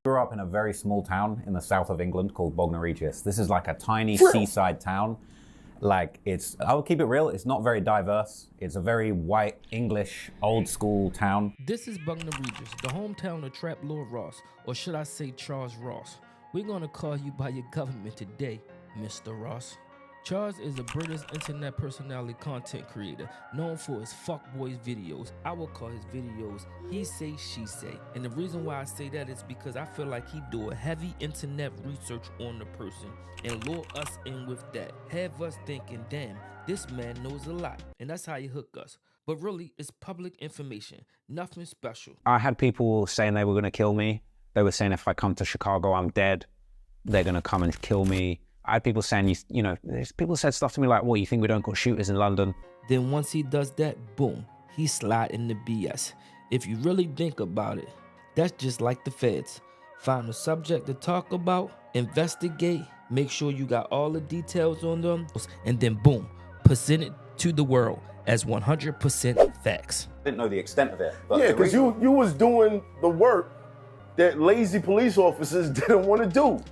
grew up in a very small town in the south of England called Bognor Regis. This is like a tiny seaside town. Like I will keep it real, it's not very diverse. It's a very white, English, old school town. This is Bognor Regis, the hometown of Trap Lord Ross, or should I say Charles Ross. We're gonna call you by your government today, Mr. Ross. Charles is a British internet personality content creator known for his fuckboys videos. I will call his videos he say, she say. And the reason why I say that is because I feel like he do a heavy internet research on the person and lure us in with that. Have us thinking, damn, this man knows a lot. And that's how he hook us. But really, it's public information, nothing special. I had people saying they were gonna kill me. They were saying if I come to Chicago, I'm dead. They're gonna come and kill me. I had people saying, people said stuff to me like, what, you think we don't got shooters in London? Then once he does that, boom, he slide in the BS. If you really think about it, that's just like the feds. Find a subject to talk about, investigate, make sure you got all the details on them, and then boom, present it to the world as 100% facts. I didn't know the extent of it. But yeah, because you was doing the work that lazy police officers didn't want to do.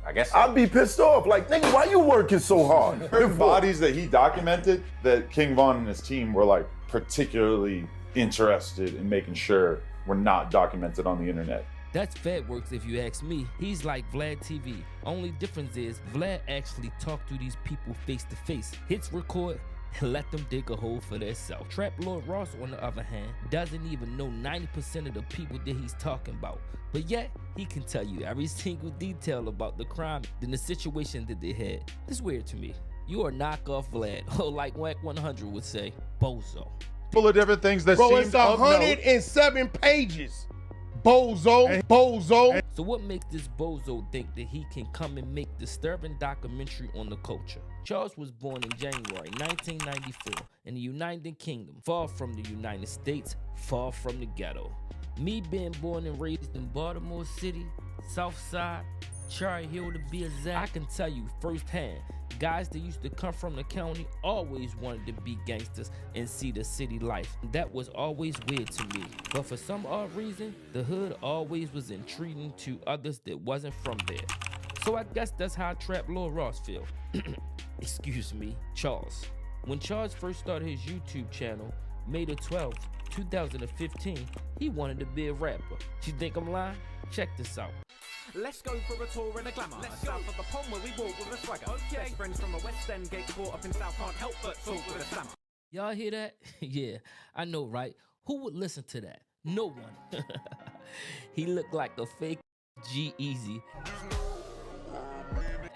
I guess so. I'd be pissed off. Like, nigga, why you working so hard? The bodies that he documented, that King Von and his team were like particularly interested in making sure were not documented on the internet. That's FedWorks if you ask me. He's like Vlad TV. Only difference is Vlad actually talked to these people face to face. Hits record and let them dig a hole for themselves. Trap Lord Ross, on the other hand, doesn't even know 90% of the people that he's talking about. But yet, he can tell you every single detail about the crime and the situation that they had. It's weird to me. You are knockoff Vlad, or like Wack 100 would say, bozo. Full of different things that Bro, seemed it's of note. 107 pages. Bozo. So what makes this bozo think that he can come and make disturbing documentary on the culture? Charles was born in January 1994 in the United Kingdom, far from the United States, far from the ghetto. Me being born and raised in Baltimore City, South Side, Cherry Hill to be exact, I can tell you firsthand, guys that used to come from the county always wanted to be gangsters and see the city life. That was always weird to me. But for some odd reason, the hood always was intriguing to others that wasn't from there. So I guess that's how Trap Lord Ross feel. Excuse me, Charles. When Charles first started his YouTube channel, May the 12th, 2015, he wanted to be a rapper. You think I'm lying? Check this out. Let's go for a tour in a glamour. South of the pond where we walk with a swagger. Okay. Best friends from a West End get caught up in South, can't help but talk with a slammer. Y'all hear that? Yeah, I know, right? Who would listen to that? No one. He looked like a fake G-Eazy.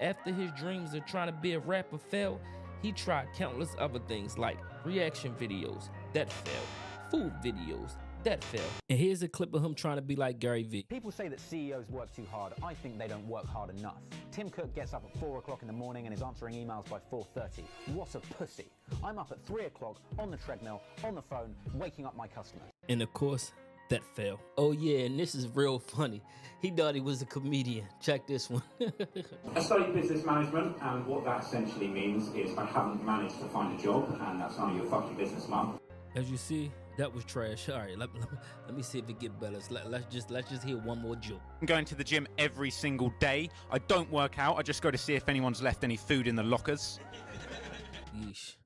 After his dreams of trying to be a rapper failed, he tried countless other things like reaction videos, that failed, food videos, that failed. And here's a clip of him trying to be like Gary Vee. People say that CEOs work too hard. I think they don't work hard enough. Tim Cook gets up at 4 o'clock in the morning and is answering emails by 4:30. What a pussy. I'm up at 3 o'clock on the treadmill, on the phone, waking up my customers. And of course, that failed. Oh yeah, and this is real funny. He thought he was a comedian. Check this one. I studied business management, and what that essentially means is I haven't managed to find a job, and that's none of your fucking business, mum. As you see, that was trash. All right, let me see if it get better. Let's just hear one more joke. I'm going to the gym every single day. I don't work out. I just go to see if anyone's left any food in the lockers. Yeesh.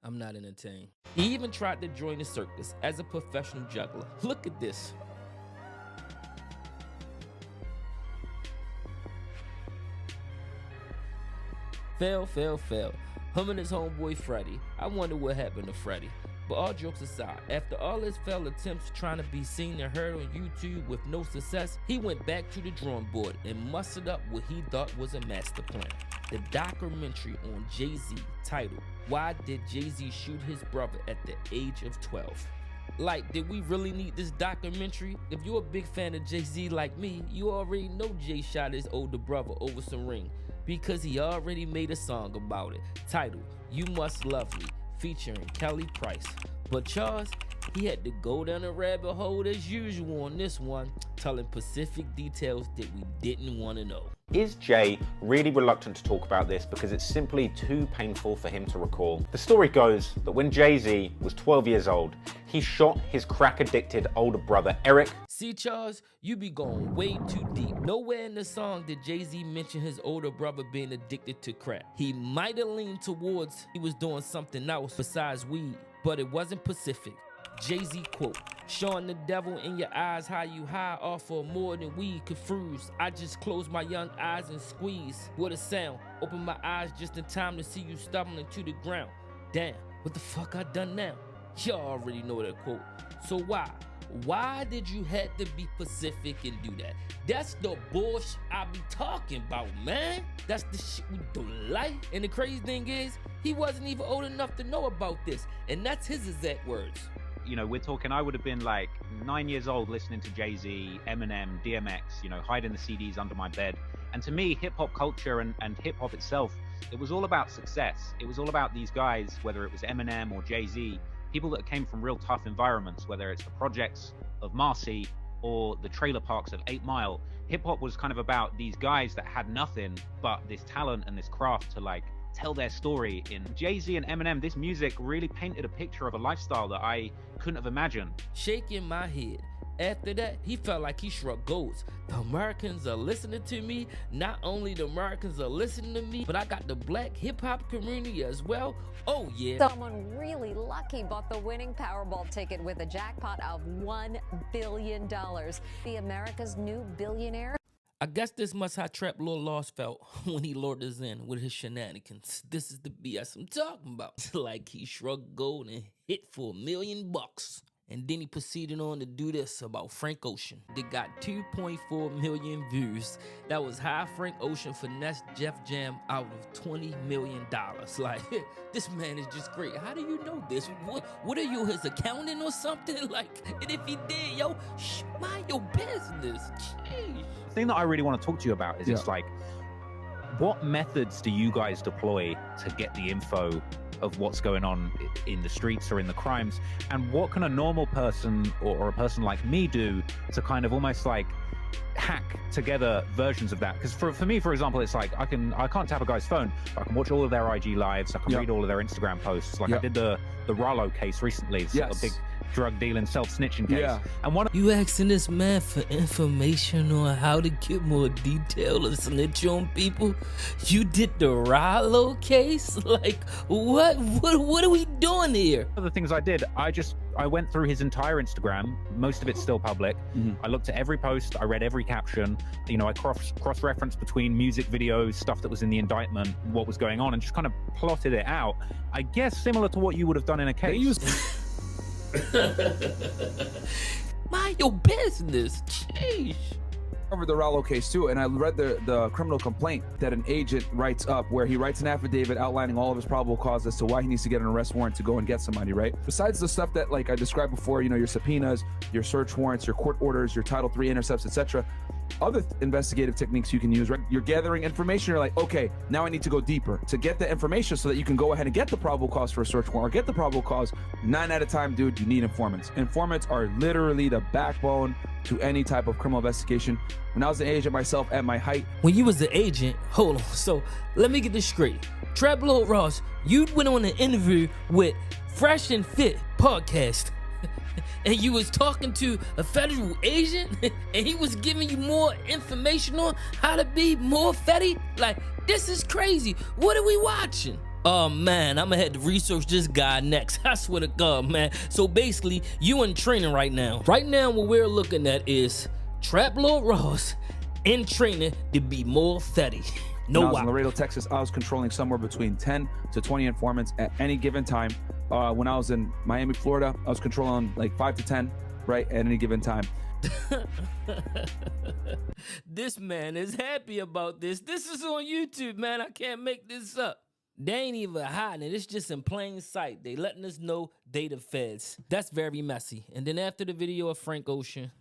I'm not entertained. He even tried to join the circus as a professional juggler. Look at this. Fail. Him and his homeboy Freddie. I wonder what happened to Freddie. But all jokes aside, after all his failed attempts trying to be seen and heard on YouTube with no success, he went back to the drawing board and mustered up what he thought was a master plan. The documentary on Jay-Z titled, Why Did Jay-Z Shoot His Brother at the Age of 12? Like, did we really need this documentary? If you're a big fan of Jay-Z like me, you already know Jay shot his older brother over some ring because he already made a song about it titled, You Must Love Me, featuring Kelly Price. But Charles, He had to go down a rabbit hole as usual on this one, telling specific details that we didn't want to know. Is Jay really reluctant to talk about this because it's simply too painful for him to recall? The story goes that when Jay-Z was 12 years old, he shot his crack-addicted older brother Eric. See, Charles, you be going way too deep. Nowhere in the song did Jay-Z mention his older brother being addicted to crack. He might have leaned towards he was doing something else besides weed, but it wasn't Pacific. Jay-Z quote, "Showing the devil in your eyes how you high off of more than weed confused. I just close my young eyes and squeeze. What a sound. Open my eyes just in time to see you stumbling to the ground. Damn, what the fuck I done now?" Y'all already know that quote. So why did you have to be Pacific and do that? That's the bullshit I be talking about, man. That's the shit we don't like. And the crazy thing is, he wasn't even old enough to know about this. And that's his exact words. You know, we're talking, I would have been like 9 years old listening to Jay-Z, Eminem, DMX, you know, hiding the CDs under my bed. And to me, hip hop culture and hip hop itself, it was all about success. It was all about these guys, whether it was Eminem or Jay-Z, people that came from real tough environments, whether it's the projects of Marcy or the trailer parks of 8 Mile. Hip hop was kind of about these guys that had nothing but this talent and this craft to like tell their story. In Jay-Z and Eminem, this music really painted a picture of a lifestyle that I couldn't have imagined. Shaking my head. After that, he felt like he struck goals. The Americans are listening to me. Not only the Americans are listening to me, but I got the black hip-hop community as well. Oh, yeah. Someone really lucky bought the winning Powerball ticket with a jackpot of $1 billion. The America's new billionaire. I guess this must how Trap Lord Lost felt when he lured us in with his shenanigans. This is the BS I'm talking about. Like he shrugged gold and hit for $1 million. And then he proceeded on to do this about Frank Ocean. They got 2.4 million views. That was how Frank Ocean finessed Jeff Jam out of $20 million. Like, this man is just great. How do you know this? What are you, his accountant or something? Like, and if he did, yo, mind your business. Jeez. The thing that I really want to talk to you about is it's like, what methods do you guys deploy to get the info of what's going on in the streets or in the crimes, and what can a normal person or a person like me do to kind of almost like hack together versions of that? Because for me, for example, it's like I can't tap a guy's phone, but I can watch all of their IG lives, I can read all of their Instagram posts. Like I did the Rollo case recently, it's a big drug dealing, self-snitching case. And one you asking this man for information on how to get more detail and snitch on people? You did the Rollo case? Like, what are we doing here? One of the things I did, I went through his entire Instagram. Most of it's still public. I looked at every post, I read every caption. You know, I cross-referenced between music videos, stuff that was in the indictment, what was going on, and just kind of plotted it out. I guess similar to what you would have done in a case. Mind your business. Jeez. Covered the Rollo case too, and I read the criminal complaint that an agent writes up, where he writes an affidavit outlining all of his probable cause as to why he needs to get an arrest warrant to go and get somebody, right? Besides the stuff that like I described before, you know, your subpoenas, your search warrants, your court orders, your Title III intercepts, etc. Other investigative techniques you can use, right? You're gathering information, you're like, okay, now I need to go deeper to get the information so that you can go ahead and get the probable cause for a search warrant or get the probable cause. 9 out of 10, dude, you need informants. Informants are literally the backbone to any type of criminal investigation. When I was an agent myself at my height. When you was an agent, hold on, so let me get this straight. Trap Lord Ross, you went on an interview with Fresh and Fit podcast. And you was talking to a federal agent and he was giving you more information on how to be more fetty? Like, this is crazy. What are we watching? Oh man, I'm gonna have to research this guy next. I swear to God, man. So basically, you in training right now. Right now, what we're looking at is Trap Lord Ross in training to be more fetty. When I was in Laredo, Texas, I was controlling somewhere between 10 to 20 informants at any given time. When I was in Miami, Florida, I was controlling like 5 to 10, right, at any given time. This man is happy about this. This is on YouTube, man. I can't make this up. They ain't even hiding it. It's just in plain sight. They letting us know they the feds. That's very messy. And then after the video of Frank Ocean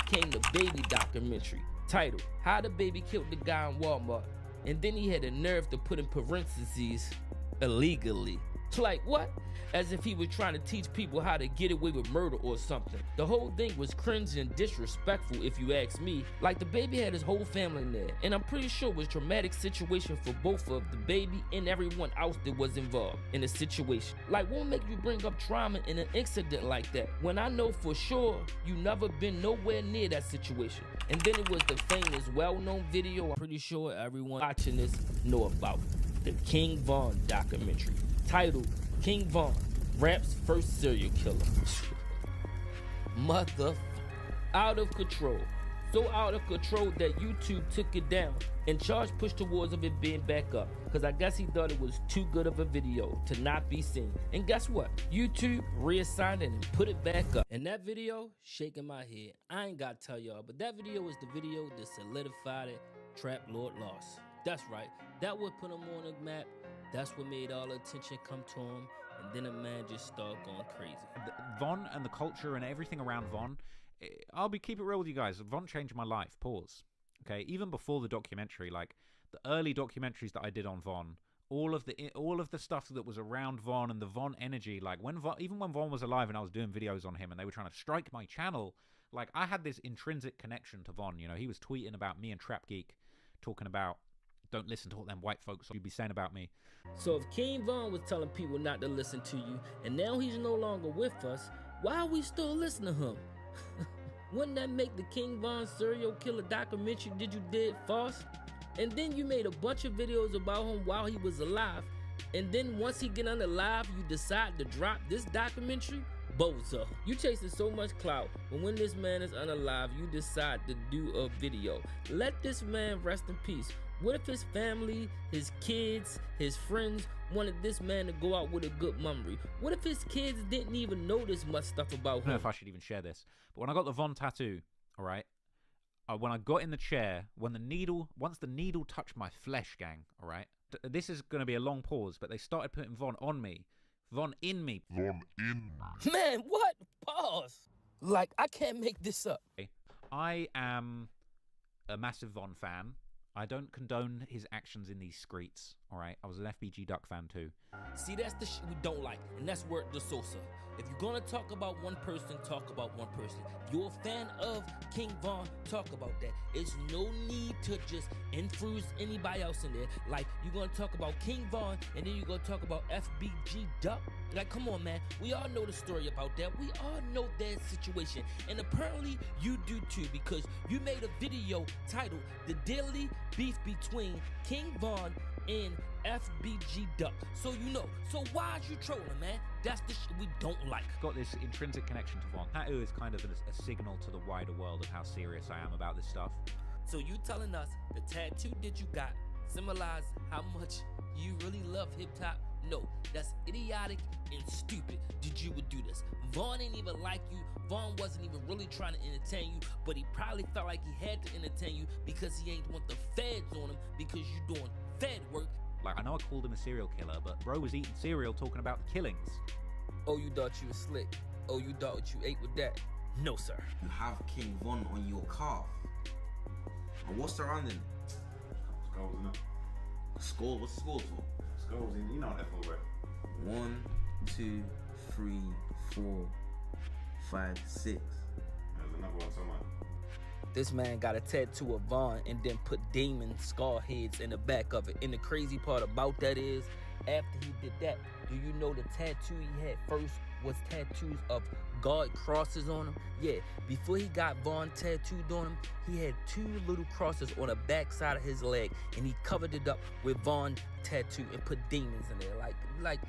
came the baby documentary titled How the Baby Killed the Guy in Walmart. And then he had the nerve to put in parentheses, illegally. Like what? As if he was trying to teach people how to get away with murder or something. The whole thing was cringe and disrespectful if you ask me. Like the baby had his whole family in there, and I'm pretty sure it was a traumatic situation for both of the baby and everyone else that was involved in the situation. Like what make you bring up trauma in an incident like that when I know for sure you never been nowhere near that situation? And then it was the famous well-known video I'm pretty sure everyone watching this know about. The King Von documentary titled King Von, Rap's First Serial Killer. Mother out of control. So out of control that YouTube took it down and charged push towards of it being back up. Cause I guess he thought it was too good of a video to not be seen. And guess what? YouTube reassigned it and put it back up. And that video, shaking my head. I ain't gotta tell y'all, but that video is the video that solidified it. Trap Lord lost. That's right. That would put him on the map. That's what made all the attention come to him. And then the man just started going crazy. Von and the culture and everything around Von, keep it real with you guys. Von changed my life. Pause. Okay, even before the documentary, like the early documentaries that I did on Von, all of the stuff that was around Von and the Von energy, like even when Von was alive and I was doing videos on him and they were trying to strike my channel, like I had this intrinsic connection to Von. You know, he was tweeting about me and Trap Geek, talking about, don't listen to what them white folks you'd be saying about me. So if King Von was telling people not to listen to you, and now he's no longer with us, why are we still listening to him? Wouldn't that make the King Von serial killer documentary did you did false? And then you made a bunch of videos about him while he was alive, and then once he get unalive, you decide to drop this documentary? Bozo. You chasing so much clout, but when this man is unalive, you decide to do a video. Let this man rest in peace. What if his family, his kids, his friends wanted this man to go out with a good memory? What if his kids didn't even know this much stuff about him? I don't know if I should even share this, but when I got the Von tattoo, all right, when I got in the chair, once the needle touched my flesh, gang, all right, this is going to be a long pause, but they started putting Von on me, Von in me. Von in me. Man, what? Pause. Like, I can't make this up. I am a massive Von fan. I don't condone his actions in these streets, all right? I was an FBG Duck fan too. See, that's the shit we don't like, and that's where the Sosa. If you're gonna talk about one person, talk about one person. If you're a fan of King Von, talk about that. It's no need to just infuse anybody else in there. Like, you're gonna talk about King Von, and then you're gonna talk about FBG Duck. Like, come on, man. We all know the story about that. We all know that situation. And apparently, you do too, because you made a video titled The Daily Beef Between King Von and FBG Duck. So you know. So why is you trolling, man? That's the shit we don't like. Got this intrinsic connection to Von. Tattoo is kind of a signal to the wider world of how serious I am about this stuff. So you telling us the tattoo that you got symbolize how much you really love hip-hop? No, that's idiotic and stupid that you would do this. Von ain't even like you. Von wasn't even really trying to entertain you, but he probably felt like he had to entertain you because he ain't want the feds on him because you doing fed work. Like, I know I called him a serial killer, but bro was eating cereal talking about the killings. Oh, you thought you was slick. Oh, you thought what you ate with that. No, sir. You have King Von on your calf. And what's surrounding it? Skulls in it. Skull? What's the skull for? Skulls in, you know what they're for, right? 1, 2, 3, 4, 5, 6. There's another one somewhere. This man got a tattoo of Von and then put demon skull heads in the back of it. And the crazy part about that is, after he did that, do you know the tattoo he had first was tattoos of God crosses on him? Yeah, before he got Von tattooed on him, he had 2 little crosses on the back side of his leg, and he covered it up with Von tattoo and put demons in there. Like,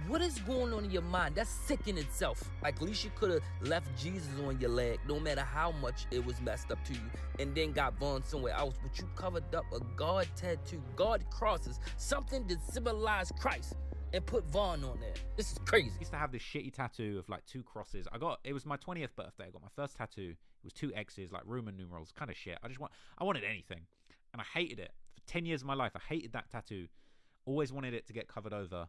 what is going on in your mind? That's sick in itself. Like, at least you could have left Jesus on your leg, no matter how much it was messed up to you, and then got Von somewhere else. But you covered up a God tattoo, God crosses, something that symbolized Christ, and put Von on there. This is crazy. I used to have this shitty tattoo of like 2 crosses. It was my 20th birthday. I got my first tattoo. It was 2 X's, like Roman numerals, kind of shit. I wanted anything, and I hated it. For 10 years of my life, I hated that tattoo. Always wanted it to get covered over,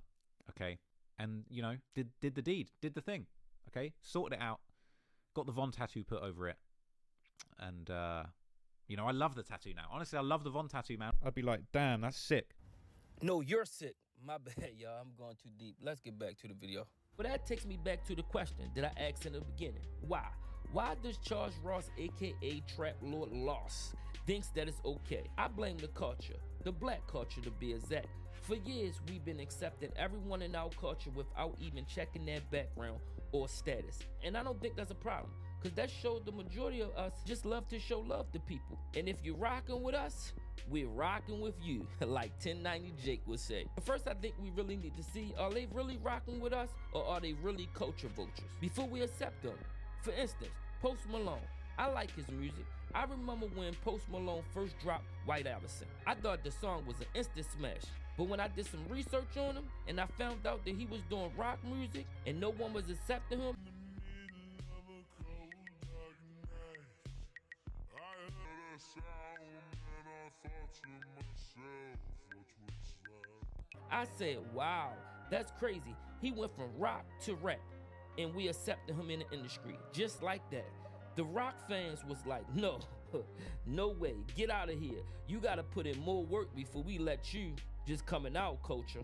okay? And, you know, did the deed, did the thing, okay? Sorted it out, got the Von tattoo put over it, and, you know, I love the tattoo now. Honestly, I love the Von tattoo, man. I'd be like, damn, that's sick. No, you're sick. My bad, y'all. I'm going too deep. Let's get back to the video. But that takes me back to the question that I asked in the beginning. Why? Why does Charles Ross, aka Trap Lord Loss, thinks that it's okay? I blame the culture, the black culture to be exact. For years, we've been accepting everyone in our culture without even checking their background or status. And I don't think that's a problem, because that shows the majority of us just love to show love to people. And if you're rocking with us, we're rocking with you, like 1090 Jake would say. But first, I think we really need to see, are they really rocking with us, or are they really culture vultures? Before we accept them. For instance, Post Malone. I like his music. I remember when Post Malone first dropped White Allison. I thought the song was an instant smash. But when I did some research on him, and I found out that he was doing rock music, and no one was accepting him, I said, wow, that's crazy. He went from rock to rap, and we accepted him in the industry, just like that. The rock fans was like, no, no way, get out of here. You gotta put in more work before we let you just come in our culture.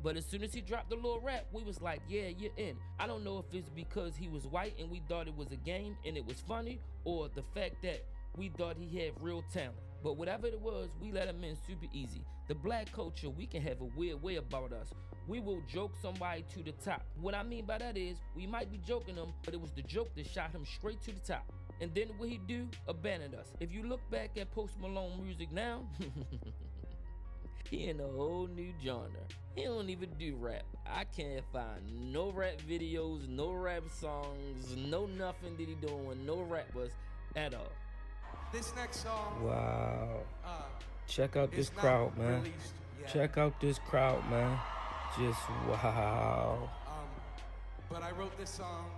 But as soon as he dropped the little rap, we was like, yeah, you're in. I don't know if it's because he was white and we thought it was a game and it was funny, or the fact that we thought he had real talent. But whatever it was, we let him in super easy. The black culture, we can have a weird way about us. We will joke somebody to the top. What I mean by that is, we might be joking them, but it was the joke that shot him straight to the top. And then what he do? Abandoned us. If you look back at Post Malone music now, he in a whole new genre. He don't even do rap. I can't find no rap videos, no rap songs, no nothing that he doing with no rappers at all. This next song. Wow. Check out this crowd, man. Check out this crowd, man. Just wow. But I wrote this song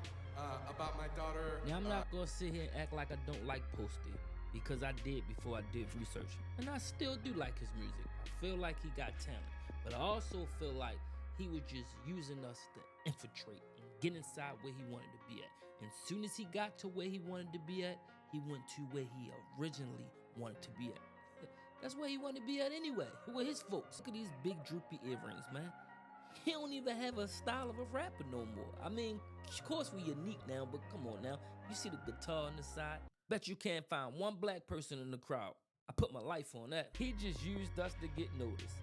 about my daughter. Now, I'm not gonna sit here and act like I don't like Posty, because I did before I did research. And I still do like his music. I feel like he got talent. But I also feel like he was just using us to infiltrate and get inside where he wanted to be at. And as soon as he got to where he wanted to be at, he went to where he originally wanted to be at. That's where he wanted to be at anyway, with his folks. Look at these big droopy earrings, man. He don't even have a style of a rapper no more. I mean, of course we unique now, but come on now. You see the guitar on the side? Bet you can't find one black person in the crowd. I put my life on that. He just used us to get noticed.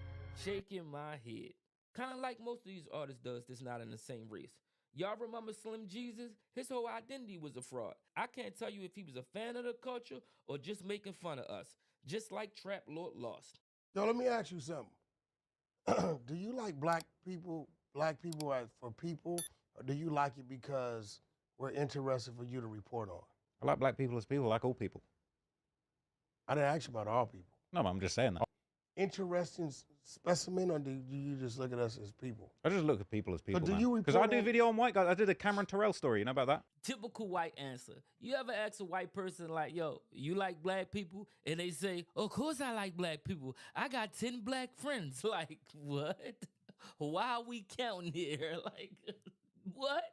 Shaking my head. Kind of like most of these artists does that's not in the same race. Y'all remember Slim Jesus? His whole identity was a fraud. I can't tell you if he was a fan of the culture or just making fun of us. Just like Trap Lord Lost. Yo, let me ask you something. Do you like black people as for people, or do you like it because we're interested for you to report on? I like black people as people, like all people. I didn't ask you about all people. No, but I'm just saying that. Interesting specimen, or do you just look at us as people? I just look at people as people, But do you because I do video on white guys. I did a Cameron Terrell story, you know about that? Typical white answer. You ever ask a white person like, yo, you like black people? And they say, of course I like black people. I got 10 black friends. Like, what? Why are we counting here? Like, what?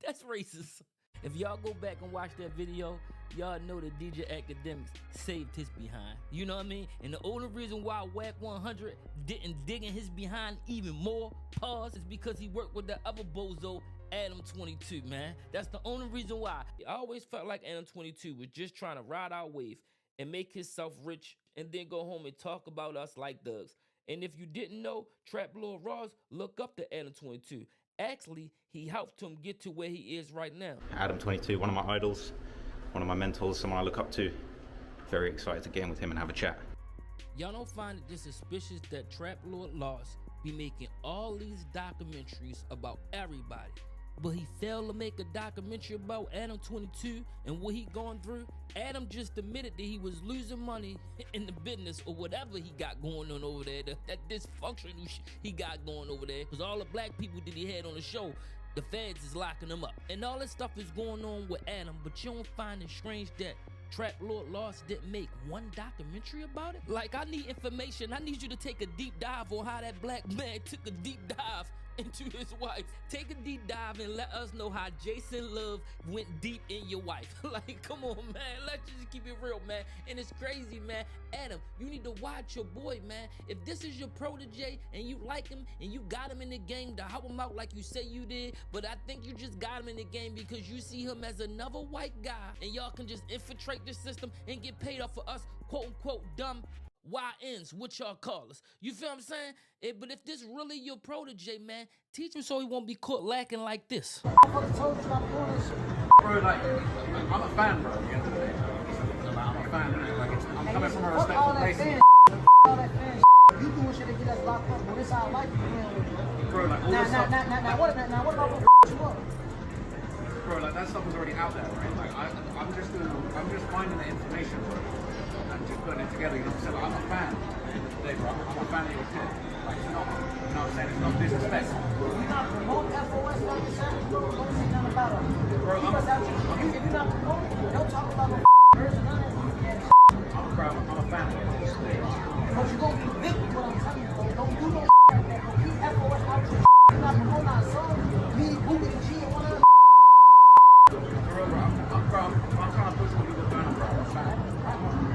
That's racist. If y'all go back and watch that video, y'all know that DJ Academics saved his behind. You know what I mean? And the only reason why Wack 100 didn't dig in his behind even more, pause, is because he worked with the other bozo, Adam 22, man. That's the only reason why. I always felt like Adam 22 was just trying to ride our wave and make himself rich and then go home and talk about us like thugs. And if you didn't know, Trap Lord Ross, look up to Adam 22. Actually, he helped him get to where he is right now. Adam 22, one of my idols, one of my mentors, someone I look up to. Very excited to get in with him and have a chat. Y'all don't find it just suspicious that Trap Lord Lost be making all these documentaries about everybody, but he failed to make a documentary about Adam 22 and what he gone through? Adam just admitted that he was losing money in the business or whatever he got going on over there, that dysfunctional shit he got going over there, because all the black people that he had on the show, the feds is locking them up. And all this stuff is going on with Adam, but you don't find it strange that Trap Lord Lost didn't make one documentary about it? Like, I need information. I need you to take a deep dive on how that black man took a deep dive into his wife. Take a deep dive and let us know how Jason Love went deep in your wife. Like, come on, man. Let's just keep it real, man. And it's crazy, man. Adam, you need to watch your boy, man. If this is your protege and you like him and you got him in the game to help him out like you say you did, but I think you just got him in the game because you see him as another white guy and y'all can just infiltrate the system and get paid off for us, quote unquote, dumb YNs, what y'all call us. You feel what I'm saying? But if this really your protege, man, teach him so he won't be caught lacking like this. Bro, like, I'm a fan, bro. At the end of the day. I'm a fan. Like, I'm coming from a respectful place. All that fan you doing shit to get us locked up, but it's our life. Bro, like, all this stuff. Now, what about what you want? Bro, like, that stuff was already out there, right? Like, I'm just finding the information, bro, and just putting it together. You know what I'm saying? Like, I'm a fan. At the end of the day, bro, I'm a fan of your kid. Like, it's not, you know what I'm saying? It's not disrespect. We're not promoting FOS, like you said, bro. Don't say nothing about us. Bro, if you're not promoting, don't talk about no version, none of that. I'm a fan of it. But you're gonna be victim, what I'm telling you, bro. Don't do no like that, bro. Keep FOS out your you're not promoting our song. Me, Boogie, and G, and one of them. I'm trying to push what you were doing, bro. I'm a fan.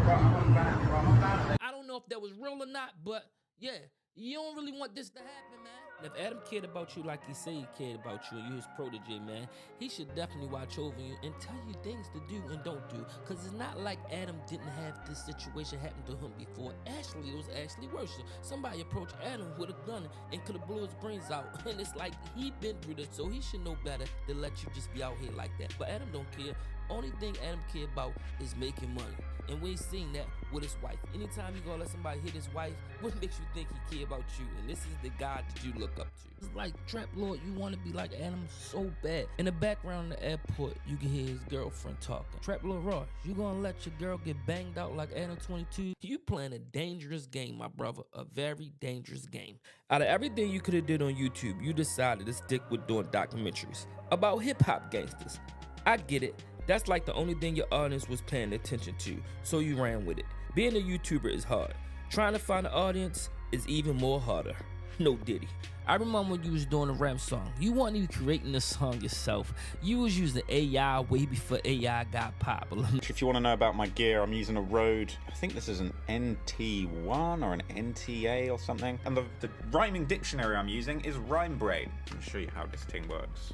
Bro, I'm a fan, bro. I'm a fan of it. I don't know if that was real or not, but yeah, you don't really want this to happen, man. If Adam cared about you like he said he cared about you and you his protege, man, he should definitely watch over you and tell you things to do and don't do. Because it's not like Adam didn't have this situation happen to him before. Actually, it was actually worse. Somebody approached Adam with a gun and could have blew his brains out. And it's like he been through this, so he should know better than let you just be out here like that. But Adam don't care. Only thing Adam care about is making money. And we ain't seen that with his wife. Anytime you gonna let somebody hit his wife, what makes you think he care about you? And this is the guy that you look up to. It's like, Trap Lord, you wanna be like Adam so bad. In the background of the airport, you can hear his girlfriend talking. Trap Lord Ross, you gonna let your girl get banged out like Adam 22? You playing a dangerous game, my brother. A very dangerous game. Out of everything you could have did on YouTube, you decided to stick with doing documentaries about hip-hop gangsters. I get it. That's like the only thing your audience was paying attention to, so you ran with it. Being a YouTuber is hard. Trying to find an audience is even more harder. No Diddy. I remember when you was doing a rap song. You weren't even creating the song yourself. You was using AI way before AI got popular. If you want to know about my gear, I'm using a Rode, I think this is an NT1 or an NTA or something. And the rhyming dictionary I'm using is Rhyme Brain. Let me show you how this thing works.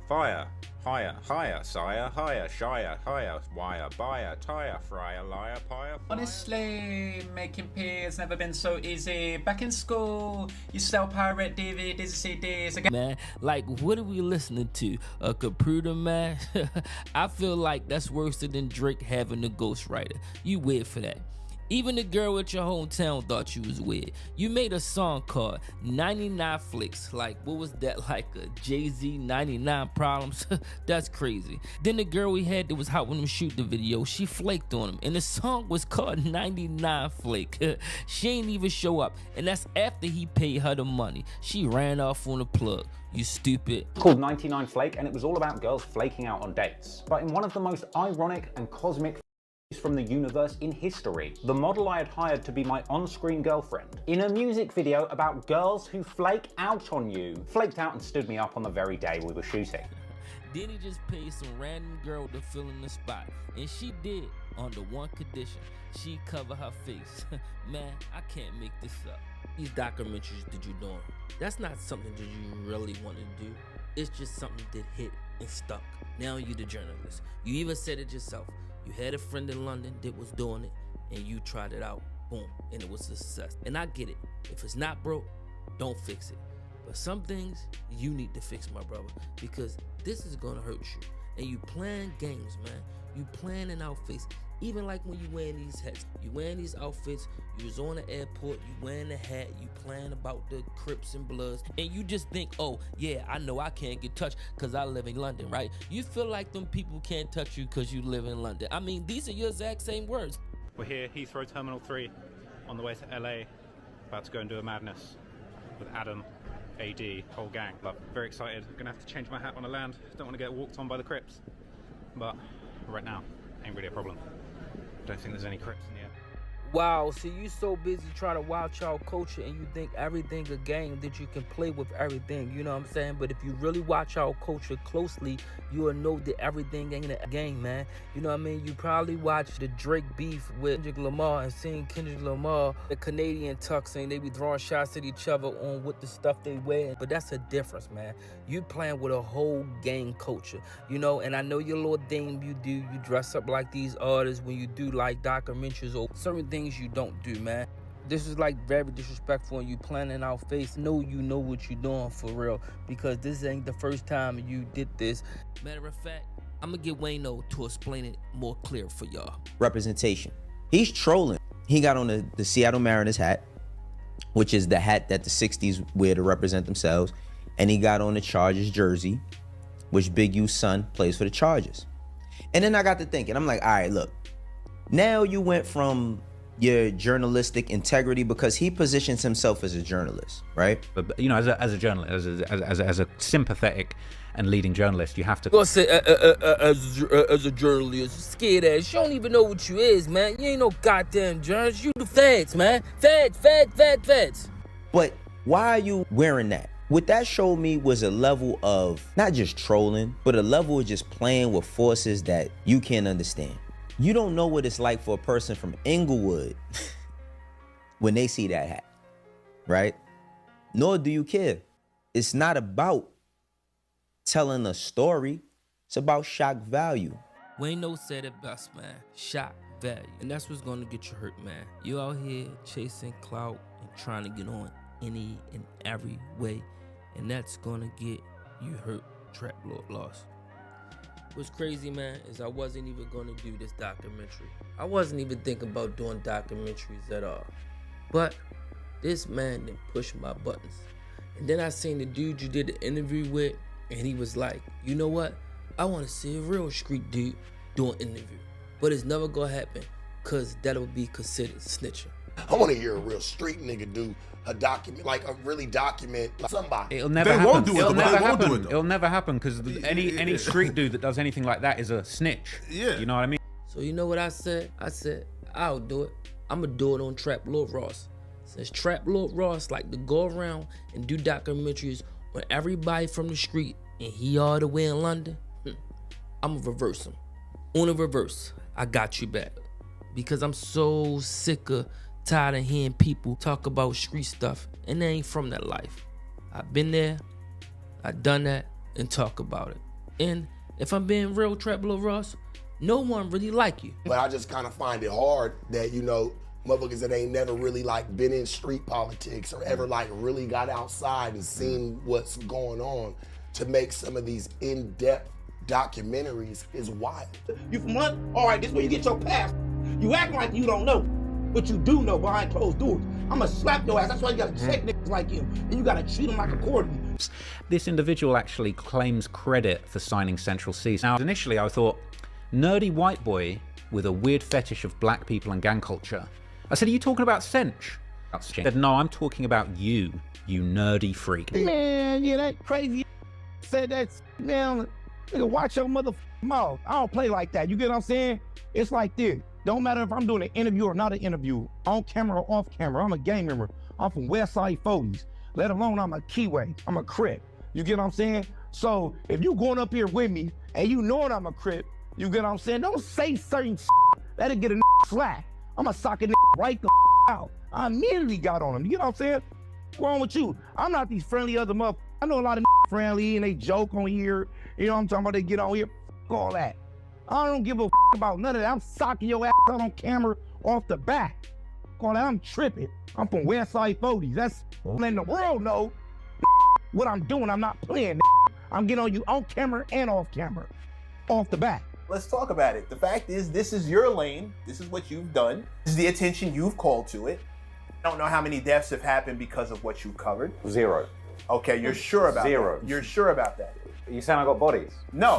Fire, higher, higher, sire, higher, shire, higher, wire, buyer, tire, fryer, liar, pyre. Honestly, making P has never been so easy. Back in school, you sell pirate DVDs and CDs. Man, like, what are we listening to? A computer, man? I feel like that's worse than Drake having a ghostwriter. You weird for that. Even the girl at your hometown thought you was weird. You made a song called 99 Flicks. Like, what was that? Like a Jay-Z 99 Problems? That's crazy. Then the girl we had that was helping him shoot the video, she flaked on him. And the song was called 99 Flake. She ain't even show up. And that's after he paid her the money. She ran off on the plug. You stupid. Called 99 Flake, and it was all about girls flaking out on dates. But in one of the most ironic and cosmic from the universe in history, the model I had hired to be my on-screen girlfriend, in a music video about girls who flake out on you, flaked out and stood me up on the very day we were shooting. Then he just paid some random girl to fill in the spot, and she did, under one condition: she cover her face. Man, I can't make this up. These documentaries that you're doing, that's not something that you really want to do. It's just something that hit and stuck. Now you're the journalist. You even said it yourself. You had a friend in London that was doing it, and you tried it out, boom, and it was a success. And I get it. If it's not broke, don't fix it. But some things you need to fix, my brother, because this is gonna hurt you. And you playing games, man. You playing in our face. Even like when you wearing these hats, you wearing these outfits, you was on the airport, you wearing the hat, you playing about the Crips and Bloods, and you just think, oh, yeah, I know I can't get touched because I live in London, right? You feel like them people can't touch you because you live in London. I mean, these are your exact same words. We're here, Heathrow Terminal 3, on the way to LA, about to go and do a madness with Adam, AD, whole gang. But very excited. I'm gonna have to change my hat when I land. Don't want to get walked on by the Crips, but right now, ain't really a problem. Don't think there's any Crips in the air. Wow, see, you so busy trying to watch our culture and you think everything a game, that you can play with everything, you know what I'm saying? But if you really watch our culture closely, you will know that everything ain't a game, man. You know what I mean? You probably watched the Drake beef with Kendrick Lamar and seeing Kendrick Lamar, the Canadian tux, saying they be throwing shots at each other on what the stuff they wear. But that's a difference, man. You playing with a whole gang culture, you know? And I know your little thing you do, you dress up like these artists when you do like documentaries or certain things you don't do, man. This is like very disrespectful and you playing in our face. Know you know what you're doing for real, because this ain't the first time you did this. Matter of fact, I'm gonna get Wayno to explain it more clear for y'all. Representation. He's trolling. He got on the Seattle Mariners hat, which is the hat that the 60s wear to represent themselves, and he got on the Chargers jersey, which Big U's son plays for the Chargers. And then I got to thinking, I'm like, all right, look, now you went from your journalistic integrity, because he positions himself as a journalist, right? But you know, as a journalist, as a sympathetic and leading journalist, you have to. Well, say as a journalist, scared ass. You don't even know what you is, man. You ain't no goddamn journalist. You the feds, man. Feds. But why are you wearing that? What that showed me was a level of not just trolling, but a level of just playing with forces that you can't understand. You don't know what it's like for a person from Inglewood when they see that hat, right? Nor do you care. It's not about telling a story. It's about shock value. Wayno said it best, man. Shock value. And that's what's gonna get you hurt, man. You out here chasing clout and trying to get on any and every way. And that's gonna get you hurt. Trap Lord lost. What's crazy, man, is I wasn't even gonna do this documentary. I wasn't even thinking about doing documentaries at all. But this man didn't push my buttons. And then I seen the dude you did the interview with, and he was like, you know what? I wanna see a real street dude do an interview. But it's never gonna happen, cause that'll be considered snitching. I want to hear a real street nigga do a document, like a really document somebody. It'll never happen. It'll never happen because any street dude that does anything like that is a snitch. Yeah. You know what I mean? So you know what I said? I said, I'll do it. I'm gonna do it on Trap Lord Ross. Since Trap Lord Ross like to go around and do documentaries on everybody from the street, and he all the way in London, I'm gonna reverse him. On the reverse, I got you back. Because I'm so sick of tired of hearing people talk about street stuff and they ain't from that life. I've been there, I done that, and talk about it. And if I'm being real, Trap Lord Ross, no one really like you. But I just kind of find it hard that, you know, motherfuckers that ain't never really like been in street politics or ever like really got outside and seen what's going on to make some of these in-depth documentaries is wild. You from London? All right, this is where you get your pass. You act like you don't know, but you do know behind closed doors. I'ma slap your ass. That's why you gotta check niggas like him, and you gotta treat them like a cordial. This individual actually claims credit for signing Central C. Now, initially I thought, nerdy white boy with a weird fetish of black people and gang culture. I said, are you talking about Cinch? He said, no, I'm talking about you nerdy freak. Man, yeah, that crazy said that, man, nigga, watch your motherfucking mouth. I don't play like that. You get what I'm saying? It's like this. Don't matter if I'm doing an interview or not an interview, on camera or off camera. I'm a gang member. I'm from Westside 40s. Let alone I'm a Keyway. I'm a Crip. You get what I'm saying? So if you going up here with me and you knowing I'm a Crip, you get what I'm saying? Don't say certain shit. That'll get a slack. I'ma sock a right the out. I immediately got on him. You get what I'm saying? What's wrong with you? I'm not these friendly other motherfuckers. I know a lot of friendly and they joke on here. You know what I'm talking about? They get on here. All that. I don't give a about none of that. I'm socking your ass out on camera off the back. Call that, I'm tripping. I'm from Westside 40s. That's letting the world know what I'm doing. I'm not playing. I'm getting on you on camera and off camera. Off the back. Let's talk about it. The fact is, this is your lane. This is what you've done. This is the attention you've called to it. I don't know how many deaths have happened because of what you've covered. 0. Okay, you're sure about 0. that? You're sure about that? You saying I got bodies? No.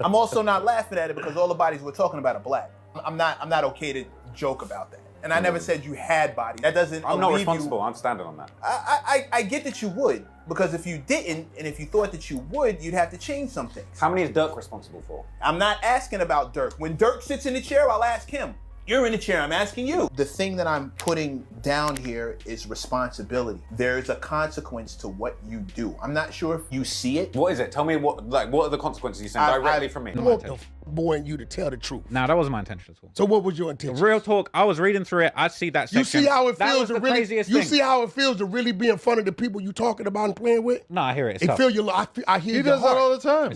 I'm also not laughing at it because all the bodies we're talking about are black. I'm not okay to joke about that. And I never said you had bodies. That doesn't. I'm not responsible. I'm standing on that. I get that you would, because if you didn't, and if you thought that you would, you'd have to change some things. How many is Dirk responsible for? I'm not asking about Dirk. When Dirk sits in the chair, I'll ask him. You're in the chair, I'm asking you. The thing that I'm putting down here is responsibility. There's a consequence to what you do. I'm not sure if you see it. What is it? Tell me what are the consequences you're saying directly from me? I want the boy in you to tell the truth. Nah, that wasn't my intention at all. So what was your intention? Real talk, I was reading through it, I see that section. You see how it That feels was to the really, craziest you thing. see how it feels to really be in front of the people you talking about and playing with? No, I hear it. It's It tough. feel your, I hear He your does that heart. all the time.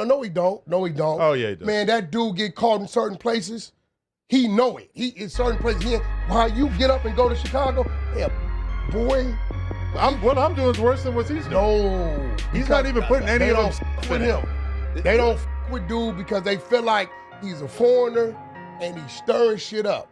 No, he don't. No, he don't. Oh, yeah, he does. Man, that dude get caught in certain places. He know it. He in certain places. While you get up and go to Chicago, yeah, boy. What I'm doing is worse than what he's doing. No. He's not even putting any of them with him. They don't with dude because they feel like he's a foreigner and he's stirring shit up.